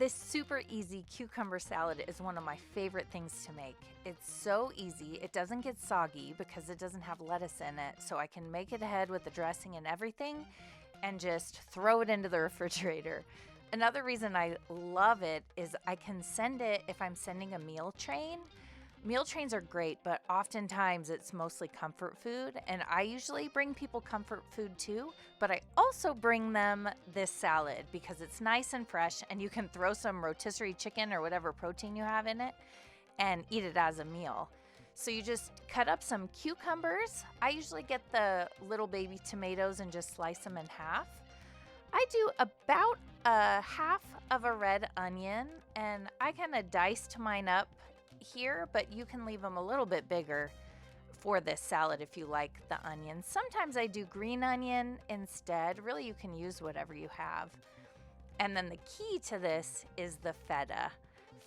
This super easy cucumber salad is one of my favorite things to make. It's so easy. It doesn't get soggy because it doesn't have lettuce in it, so I can make it ahead with the dressing and everything and just throw it into the refrigerator. Another reason I love it is I can send it if I'm sending a meal train. Meal trains are great, but oftentimes it's mostly comfort food, and I usually bring people comfort food too, but I also bring them this salad because it's nice and fresh, and you can throw some rotisserie chicken or whatever protein you have in it and eat it as a meal. So you just cut up some cucumbers. I usually get the little baby tomatoes and just slice them in half. I do about a half of a red onion, and I kind of diced mine up here, but you can leave them a little bit bigger for this salad if you like the onions. Sometimes I do green onion instead. Really, you can use whatever you have. And then the key to this is the feta.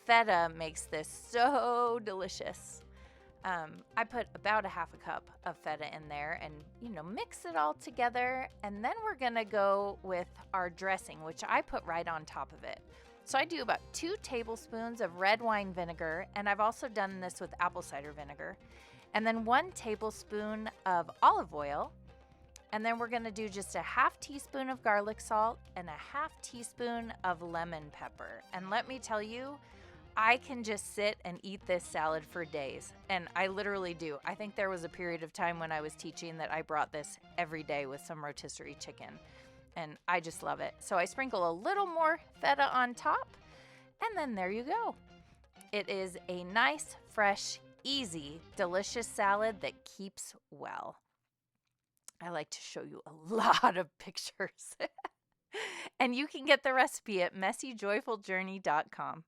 Feta makes this so delicious. I put about a half a cup of feta in there and, mix it all together. And then we're gonna go with our dressing, which I put right on top of it. So I do about 2 tablespoons of red wine vinegar, and I've also done this with apple cider vinegar. And then 1 tablespoon of olive oil. And then we're gonna do just a half teaspoon of garlic salt and a half teaspoon of lemon pepper. And let me tell you, I can just sit and eat this salad for days. And I literally do. I think there was a period of time when I was teaching that I brought this every day with some rotisserie chicken. And I just love it. So I sprinkle a little more feta on top, and then there you go. It is a nice, fresh, easy, delicious salad that keeps well. I like to show you a lot of pictures. And you can get the recipe at messyjoyfuljourney.com.